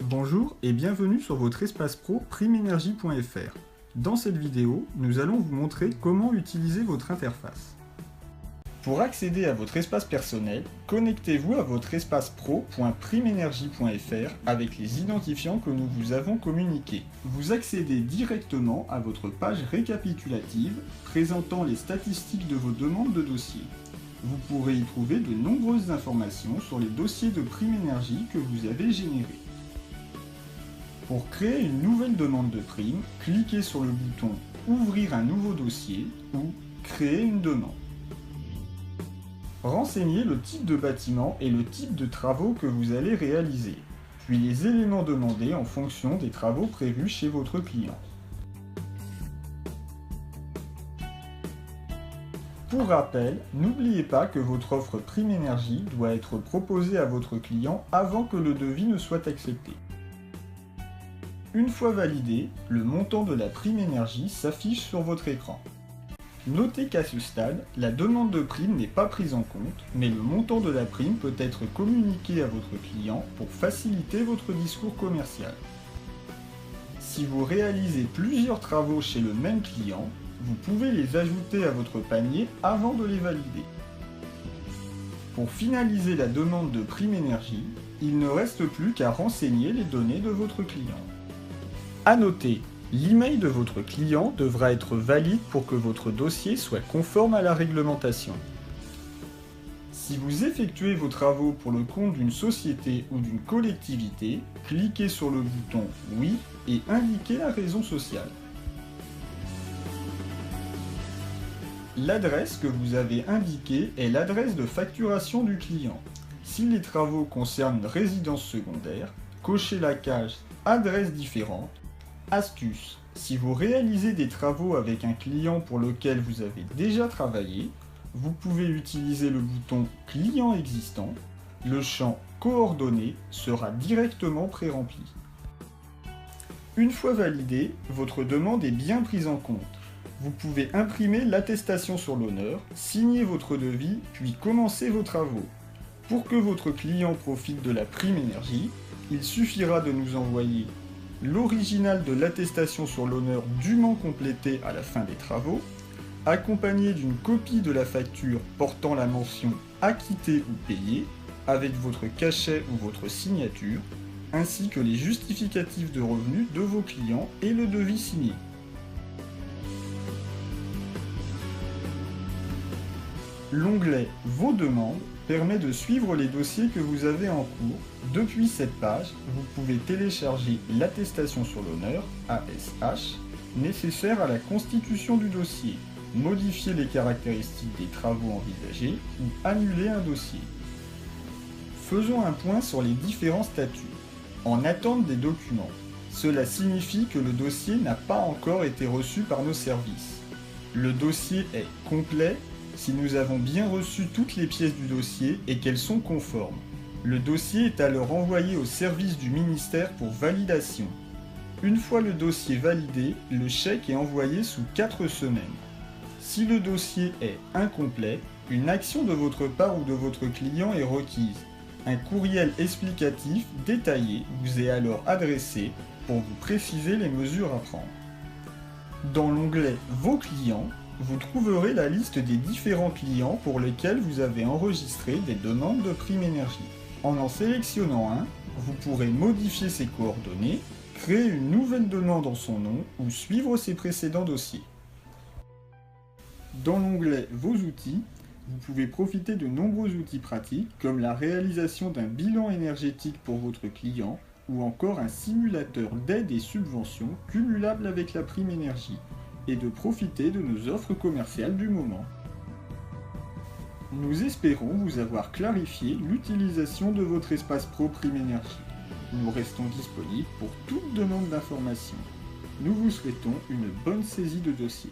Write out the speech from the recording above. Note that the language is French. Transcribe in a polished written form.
Bonjour et bienvenue sur votre espace pro primenergie.fr. Dans cette vidéo, nous allons vous montrer comment utiliser votre interface. Pour accéder à votre espace personnel, connectez-vous à votre espace pro.primenergie.fr avec les identifiants que nous vous avons communiqués. Vous accédez directement à votre page récapitulative présentant les statistiques de vos demandes de dossiers. Vous pourrez y trouver de nombreuses informations sur les dossiers de Primenergie que vous avez générés. Pour créer une nouvelle demande de prime, cliquez sur le bouton « Ouvrir un nouveau dossier » ou « Créer une demande ». Renseignez le type de bâtiment et le type de travaux que vous allez réaliser, puis les éléments demandés en fonction des travaux prévus chez votre client. Pour rappel, n'oubliez pas que votre offre Primenergie doit être proposée à votre client avant que le devis ne soit accepté. Une fois validé, le montant de la Primenergie s'affiche sur votre écran. Notez qu'à ce stade, la demande de prime n'est pas prise en compte, mais le montant de la prime peut être communiqué à votre client pour faciliter votre discours commercial. Si vous réalisez plusieurs travaux chez le même client, vous pouvez les ajouter à votre panier avant de les valider. Pour finaliser la demande de Primenergie, il ne reste plus qu'à renseigner les données de votre client. À noter, l'email de votre client devra être valide pour que votre dossier soit conforme à la réglementation. Si vous effectuez vos travaux pour le compte d'une société ou d'une collectivité, cliquez sur le bouton « Oui » et indiquez la raison sociale. L'adresse que vous avez indiquée est l'adresse de facturation du client. Si les travaux concernent une résidence secondaire, cochez la case « Adresse différente ». Astuce: si vous réalisez des travaux avec un client pour lequel vous avez déjà travaillé, vous pouvez utiliser le bouton « Client existant ». Le champ « Coordonnées » sera directement pré-rempli. Une fois validée, votre demande est bien prise en compte. Vous pouvez imprimer l'attestation sur l'honneur, signer votre devis, puis commencer vos travaux. Pour que votre client profite de la Primenergie, il suffira de nous envoyer l'original de l'attestation sur l'honneur dûment complétée à la fin des travaux, accompagné d'une copie de la facture portant la mention « Acquitté ou payé » avec votre cachet ou votre signature, ainsi que les justificatifs de revenus de vos clients et le devis signé. L'onglet « Vos demandes » permet de suivre les dossiers que vous avez en cours. Depuis cette page, vous pouvez télécharger l'attestation sur l'honneur, ASH, nécessaire à la constitution du dossier, modifier les caractéristiques des travaux envisagés ou annuler un dossier. Faisons un point sur les différents statuts. En attente des documents. Cela signifie que le dossier n'a pas encore été reçu par nos services. Le dossier est complet si nous avons bien reçu toutes les pièces du dossier et qu'elles sont conformes. Le dossier est alors envoyé au service du ministère pour validation. Une fois le dossier validé, le chèque est envoyé sous 4 semaines. Si le dossier est incomplet, une action de votre part ou de votre client est requise. Un courriel explicatif détaillé vous est alors adressé pour vous préciser les mesures à prendre. Dans l'onglet « Vos clients », vous trouverez la liste des différents clients pour lesquels vous avez enregistré des demandes de Primenergie. En sélectionnant un, vous pourrez modifier ses coordonnées, créer une nouvelle demande en son nom ou suivre ses précédents dossiers. Dans l'onglet « Vos outils », vous pouvez profiter de nombreux outils pratiques comme la réalisation d'un bilan énergétique pour votre client ou encore un simulateur d'aide et subventions cumulable avec la Primenergie, et de profiter de nos offres commerciales du moment. Nous espérons vous avoir clarifié l'utilisation de votre espace pro Primenergie. Nous restons disponibles pour toute demande d'information. Nous vous souhaitons une bonne saisie de dossier.